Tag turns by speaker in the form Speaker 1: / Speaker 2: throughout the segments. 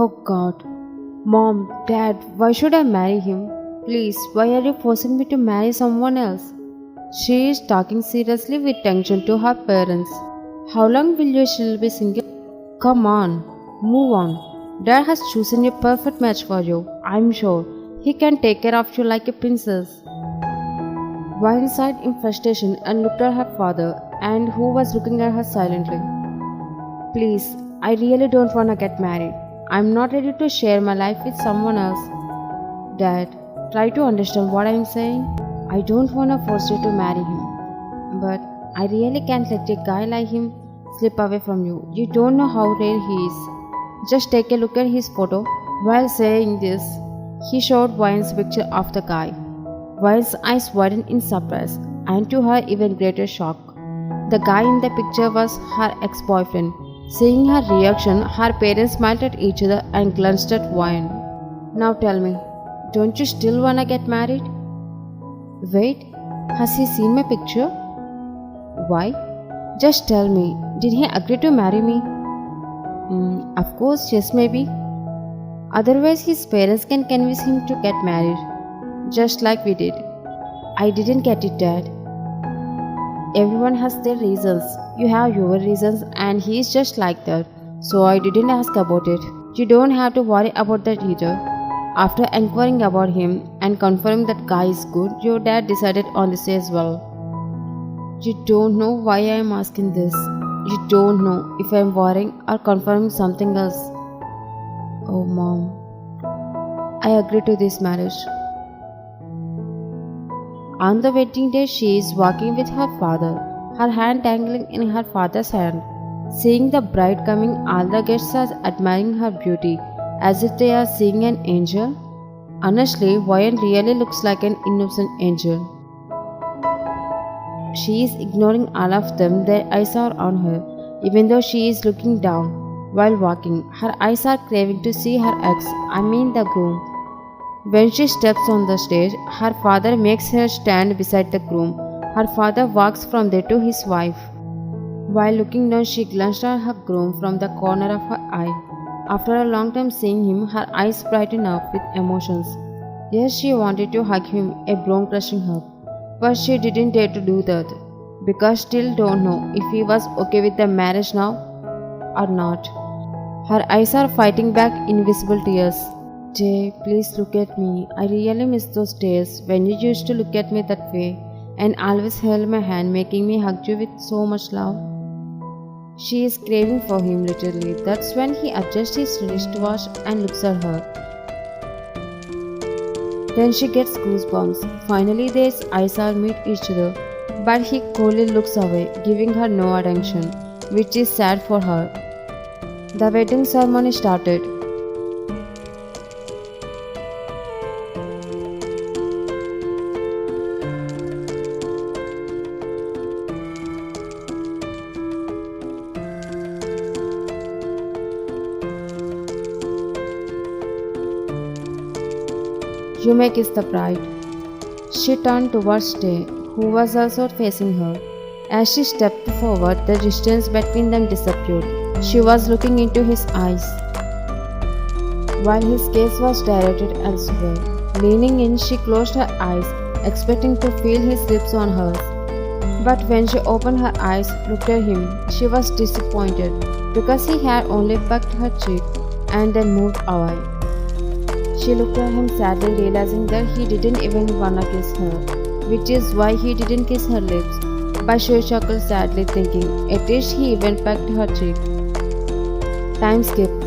Speaker 1: Oh God. Mom, Dad, why should I marry him? Please, why are you forcing me to marry someone else? She is talking seriously with tension to her parents. How long will you still be single? Come on, move on. Dad has chosen a perfect match for you. I'm sure he can take care of you like a princess. Vine sighed in frustration and looked at her father, and who was looking at her silently. Please, I really don't want to get married. I'm not ready to share my life with someone else. Dad, try to understand what I'm saying. I don't want to force you to marry him. But I really can't let a guy like him slip away from you. You don't know how rare he is. Just take a look at his photo. While saying this, he showed Vine's picture of the guy. Vine's eyes widened in surprise, and to her even greater shock. The guy in the picture was her ex-boyfriend. Seeing her reaction, her parents smiled at each other and glanced at Vine. Now tell me, don't you still wanna get married? Wait, has he seen my picture? Why? Just tell me, did he agree to marry me? Of course, yes, maybe. Otherwise, his parents can convince him to get married, just like we did. I didn't get it, Dad. Everyone has their reasons. You have your reasons, and he is just like that. So I didn't ask about it. You don't have to worry about that either. After inquiring about him and confirming that guy is good, your dad decided on this as well. You don't know why I am asking this. You don't know if I am worrying or confirming something else. Oh, Mom. I agree to this marriage. On the wedding day, she is walking with her father, her hand dangling in her father's hand. Seeing the bride coming, all the guests are admiring her beauty, as if they are seeing an angel. Honestly, Vian really looks like an innocent angel. She is ignoring all of them, their eyes are on her, even though she is looking down. While walking, her eyes are craving to see her ex, the groom. When she steps on the stage, her father makes her stand beside the groom. Her father walks from there to his wife. While looking down, she glanced at her groom from the corner of her eye. After a long time seeing him, her eyes brighten up with emotions. Yes, she wanted to hug him, a bone-crushing hug. But she didn't dare to do that, because still don't know if he was okay with the marriage now or not. Her eyes are fighting back invisible tears. Jay, please look at me. I really miss those days when you used to look at me that way and always held my hand, making me hug you with so much love. She is craving for him literally. That's when he adjusts his wristwatch and looks at her. Then she gets goosebumps. Finally, their eyes are meet each other, but he coolly looks away, giving her no attention, which is sad for her. The wedding ceremony started. You may kiss the bride. She turned towards Tay, who was also facing her. As she stepped forward, the distance between them disappeared. She was looking into his eyes, while his gaze was directed elsewhere. Leaning in, she closed her eyes, expecting to feel his lips on hers. But when she opened her eyes, looked at him, she was disappointed because he had only pecked her cheek and then moved away. She looked at him sadly, realizing that he didn't even wanna kiss her, which is why he didn't kiss her lips. But she chuckled sadly, thinking, at least he even pecked her cheek. Time skipped.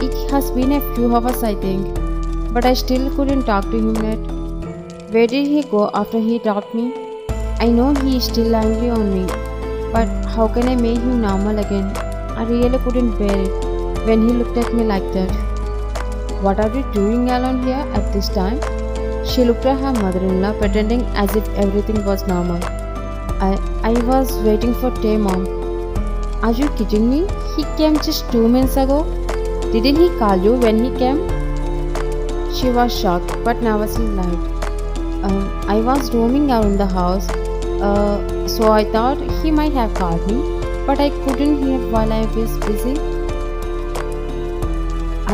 Speaker 1: It has been a few hours, I think, but I still couldn't talk to him yet. Where did he go after he dropped me? I know he is still angry on me, but how can I make him normal again? I really couldn't bear it when he looked at me like that. What are you doing alone here at this time? She looked at her mother-in-law, pretending as if everything was normal. I was waiting for Tay, Mom. Are you kidding me? He came just 2 minutes ago. Didn't he call you when he came? She was shocked, but nervously lied. I was roaming around the house, so I thought he might have called me, but I couldn't hear while I was busy.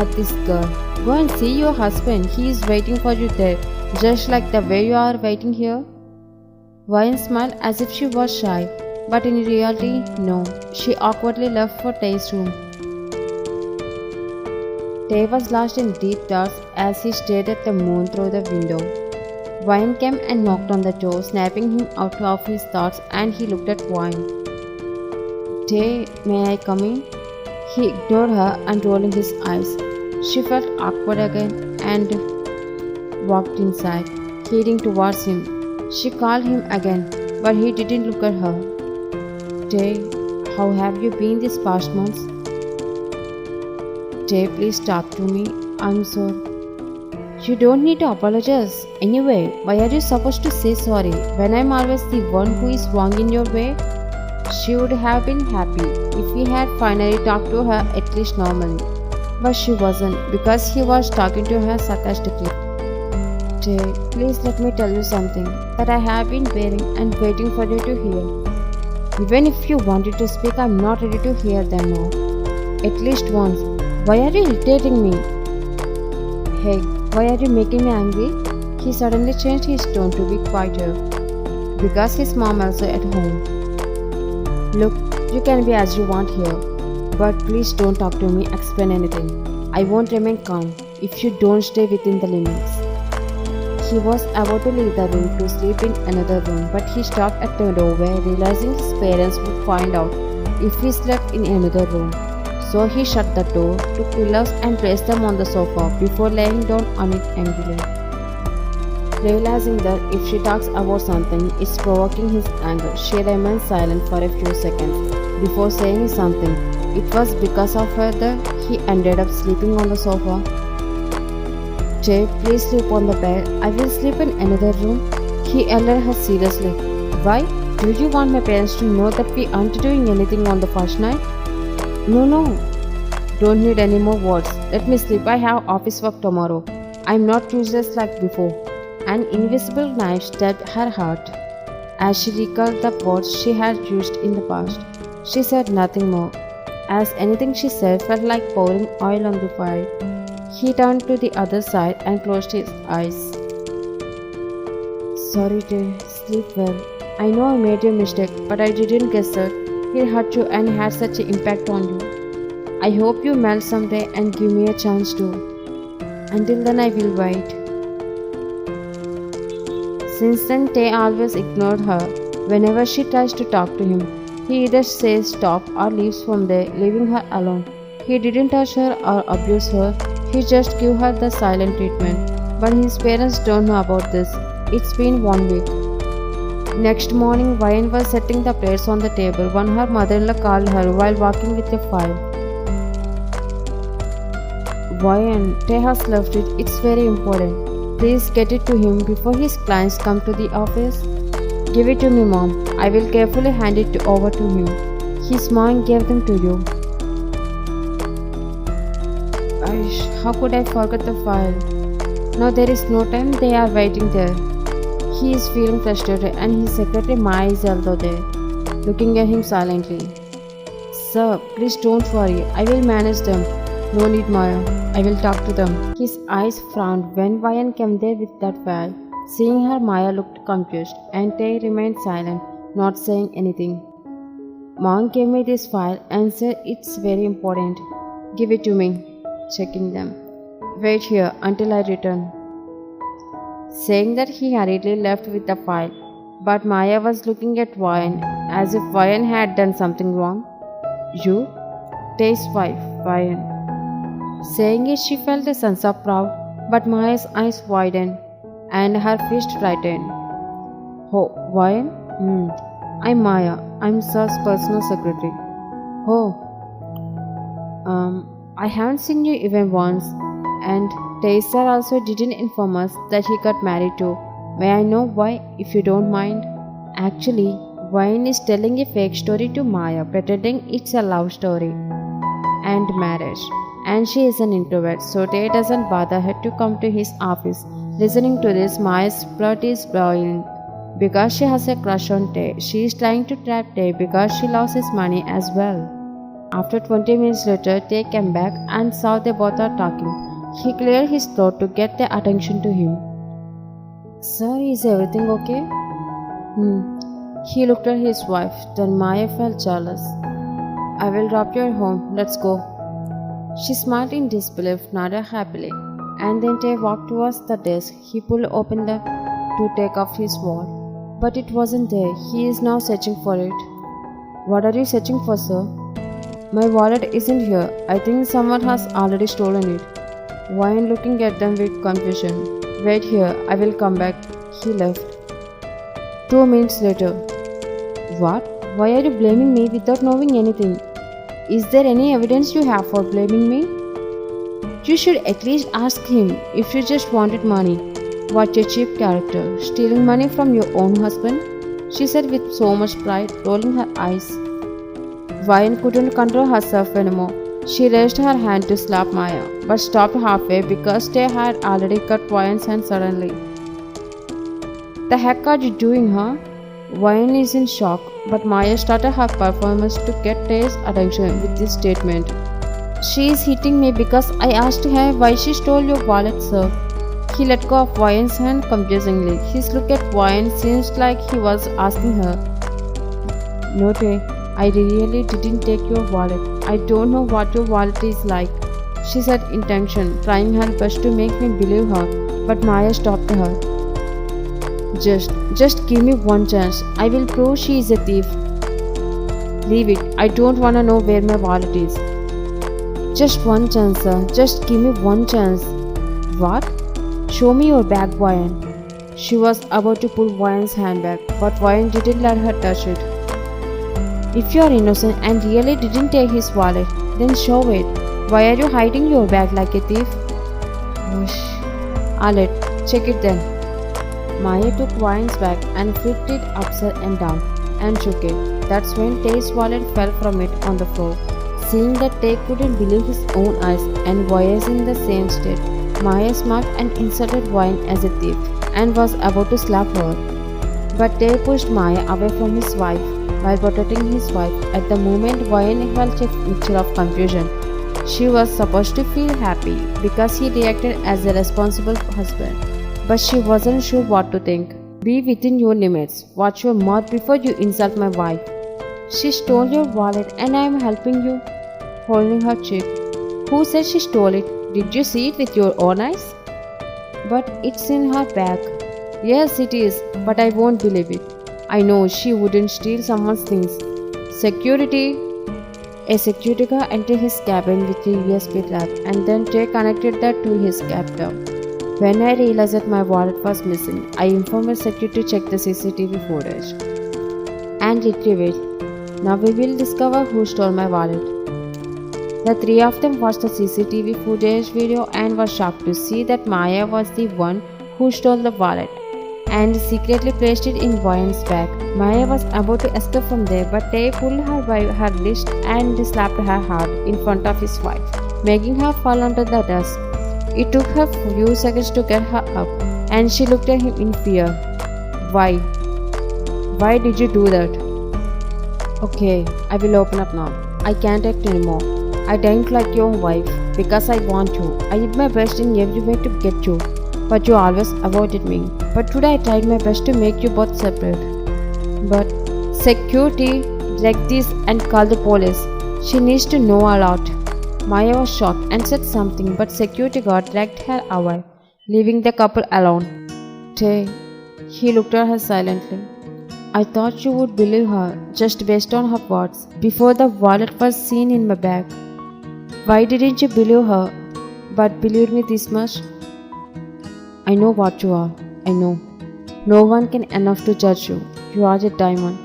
Speaker 1: at this girl. Go and see your husband. He is waiting for you there, just like the way you are waiting here. Ryan smiled as if she was shy, but in reality, no. She awkwardly left for Tae's room. Tae was lost in deep thoughts as he stared at the moon through the window. Ryan came and knocked on the door, snapping him out of his thoughts, and he looked at Ryan. Tae, may I come in? He ignored her and rolling his eyes. She felt awkward again and walked inside, heading towards him. She called him again, but he didn't look at her. Tae, how have you been these past months? Tae, please talk to me. I'm sorry. You don't need to apologize. Anyway, why are you supposed to say sorry when I'm always the one who is wrong in your way? She would have been happy if he had finally talked to her at least normally. But she wasn't because he was talking to her sarcastically. Tae, please let me tell you something that I have been waiting and waiting for you to hear. Even if you wanted to speak, I'm not ready to hear them now. At least once. Why are you irritating me? Hey, why are you making me angry? He suddenly changed his tone to be quieter. Because his mom also at home. Look, you can be as you want here. But please don't talk to me, explain anything. I won't remain calm if you don't stay within the limits. He was about to leave the room to sleep in another room, but he stopped at the doorway, realizing his parents would find out if he slept in another room. So he shut the door, took pillows and placed them on the sofa before laying down on it angrily. Realizing that if she talks about something, it's provoking his anger, she remained silent for a few seconds before saying something. It was because of her that he ended up sleeping on the sofa. Tae, please sleep on the bed. I will sleep in another room. He yelled at her seriously. Why? Do you want my parents to know that we aren't doing anything on the first night? No. Don't need any more words. Let me sleep. I have office work tomorrow. I'm not useless like before. An invisible knife stabbed her heart. As she recalled the words she had used in the past, she said nothing more, as anything she said felt like pouring oil on the fire. He turned to the other side and closed his eyes. Sorry, Tae. Sleep well. I know I made a mistake, but I didn't guess that it hurt you and had such an impact on you. I hope you melt someday and give me a chance to. Until then, I will wait. Since then, Tae always ignored her whenever she tries to talk to him. He either says stop or leaves from there, leaving her alone. He didn't touch her or abuse her, he just gave her the silent treatment. But his parents don't know about this. It's been 1 week. Next morning, Ryan was setting the plates on the table when her mother-in-law called her while walking with a file. Ryan, Tae has left it. It's very important. Please get it to him before his clients come to the office. Give it to me, Mom. I will carefully hand it over to him. His mom gave them to you. Aish, how could I forget the file? Now there is no time, they are waiting there. He is feeling frustrated and his secretary Maya is also there, looking at him silently. Sir, please don't worry, I will manage them. No need, Maya. I will talk to them. His eyes frowned when Ryan came there with that file. Seeing her, Maya looked confused, and Tae remained silent, not saying anything. Mom gave me this file and said it's very important. Give it to me. Checking them. Wait here until I return. Saying that, he hurriedly left with the file, but Maya was looking at Ryan as if Ryan had done something wrong. You? Tae's wife, Ryan. Saying it, she felt a sense of pride, but Maya's eyes widened and her fist tightened. Oh, Ryan? I'm Maya. I'm Sir's personal secretary. Oh. I haven't seen you even once, and Tae sir also didn't inform us that he got married too. May I know why, if you don't mind? Actually, Ryan is telling a fake story to Maya, pretending it's a love story and marriage. And she is an introvert, so Tae doesn't bother her to come to his office. Listening to this, Maya's blood is boiling. Because she has a crush on Tae, she is trying to trap Tae because she loves his money as well. After 20 minutes later, Tae came back and saw they both are talking. He cleared his throat to get their attention to him. Sir, is everything okay? He looked at his wife, then Maya felt jealous. I will drop you at home, let's go. She smiled in disbelief, nodded happily, and then Tae walked towards the desk. He pulled open the to take off his wallet. But it wasn't there. He is now searching for it. What are you searching for, sir? My wallet isn't here. I think someone has already stolen it. Wyan looking at them with confusion. Wait here, I will come back. He left. 2 minutes later. What? Why are you blaming me without knowing anything? Is there any evidence you have for blaming me? You should at least ask him if you just wanted money. What a cheap character, stealing money from your own husband, she said with so much pride, rolling her eyes. Wyan couldn't control herself anymore. She raised her hand to slap Maya, but stopped halfway because Tae had already cut Wyan's hand suddenly. The heck are you doing, huh? Wyan is in shock, but Maya started her performance to get Tae's attention with this statement. She is hitting me because I asked her why she stole your wallet, sir. He let go of Wyan's hand confusingly. His look at Wyan seemed like he was asking her. No, Tae, I really didn't take your wallet. I don't know what your wallet is like, she said in tension, trying her best to make me believe her, but Maya stopped her. Just give me one chance. I will prove she is a thief. Leave it. I don't want to know where my wallet is. Just one chance, sir. Just give me one chance. What? Show me your bag, Wyan. She was about to pull Wyan's hand back, but Wyan didn't let her touch it. If you are innocent and really didn't take his wallet, then show it. Why are you hiding your bag like a thief? Whoosh. Alright, check it then. Maya took Wyan's bag and flipped it upside and down and shook it. That's when Tae's wallet fell from it on the floor. Seeing that Tae couldn't believe his own eyes and Wyan in the same state, Maya smiled and insulted Wyan as a thief and was about to slap her. But Tae pushed Maya away from his wife while protecting his wife. At the moment, Wyan felt a mixture of confusion. She was supposed to feel happy because he reacted as a responsible husband, but she wasn't sure what to think. Be within your limits. Watch your mouth before you insult my wife. She stole your wallet and I am helping you. Holding her cheek. Who said she stole it? Did you see it with your own eyes? But it's in her bag. Yes, it is, but I won't believe it. I know she wouldn't steal someone's things. Security. A security guard entered his cabin with a USB plug and then Tae connected that to his laptop. When I realized that my wallet was missing, I informed the security to check the CCTV footage and retrieve it. Now we will discover who stole my wallet. The three of them watched the CCTV footage video and were shocked to see that Maya was the one who stole the wallet and secretly placed it in Wyan's bag. Maya was about to escape from there, but Tae pulled her by her wrist and slapped her hard in front of his wife, making her fall onto the desk. It took her a few seconds to get her up, and she looked at him in fear. Why? Why did you do that? Okay, I will open up now. I can't act anymore. I didn't like your wife because I want you. I did my best in every way to get you, but you always avoided me. But today I tried my best to make you both separate. But security, direct this and call the police. She needs to know a lot. Maya was shocked and said something, but security guard dragged her away, leaving the couple alone. Tae, he looked at her silently. I thought you would believe her just based on her words before the wallet was seen in my bag. Why didn't you believe her, but believe me this much? I know what you are. I know. No one can enough to judge you. You are a diamond.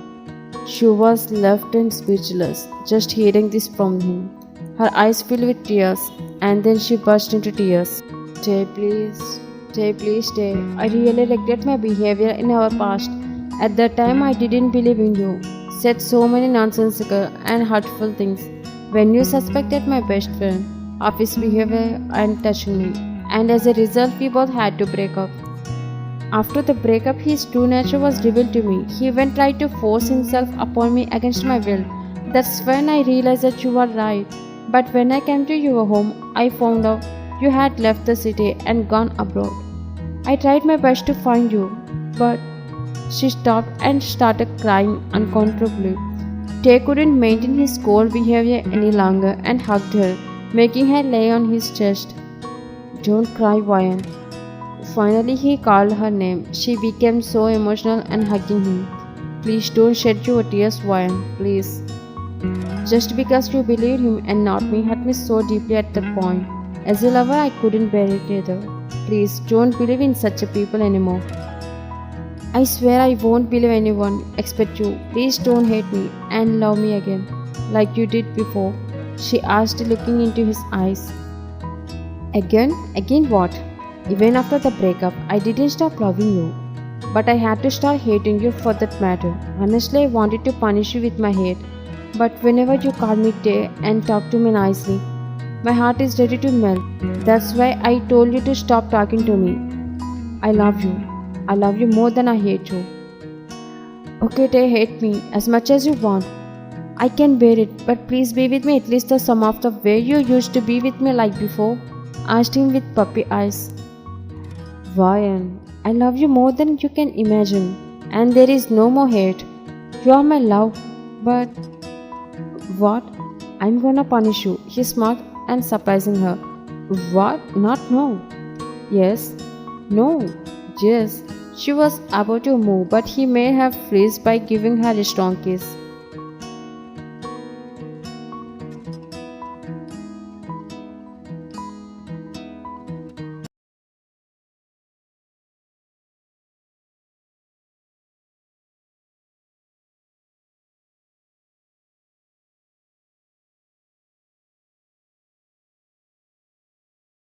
Speaker 1: She was left and speechless, just hearing this from him. Her eyes filled with tears, and then she burst into tears. Tae, please. Tae, please, Tae. I really regret my behavior in our past. At that time, I didn't believe in you. Said so many nonsensical and hurtful things. When you suspected my best friend of his behavior and touching me, and as a result, we both had to break up. After the breakup, his true nature was revealed to me. He even tried to force himself upon me against my will, That's when I realized that you were right. But when I came to your home, I found out you had left the city and gone abroad. I tried my best to find you, but she stopped and started crying uncontrollably. Tay couldn't maintain his cold behavior any longer and hugged her, making her lay on his chest. Don't cry, Ryan. Finally, he called her name. She became so emotional and hugging him. Please don't shed your tears, Ryan. Please. Just because you believed him and not me hurt me so deeply at that point. As a lover, I couldn't bear it either. Please don't believe in such a people anymore. I swear I won't believe anyone except you. Please don't hate me and love me again, like you did before. She asked, looking into his eyes. Again? Again what? Even after the breakup, I didn't stop loving you. But I had to start hating you for that matter. Honestly, I wanted to punish you with my hate. But whenever you call me Tay and talk to me nicely, my heart is ready to melt. That's why I told you to stop talking to me. I love you. I love you more than I hate you. Okay, Tay, hate me as much as you want. I can bear it, but please be with me at least the sum of the way you used to be with me like before. Asked him with puppy eyes. Ryan, I love you more than you can imagine, and there is no more hate. You are my love, but what? I'm gonna punish you. He smiled and surprising her. What? Not no. Yes. No. Yes. She was about to move, but he made her freeze by giving her a strong kiss.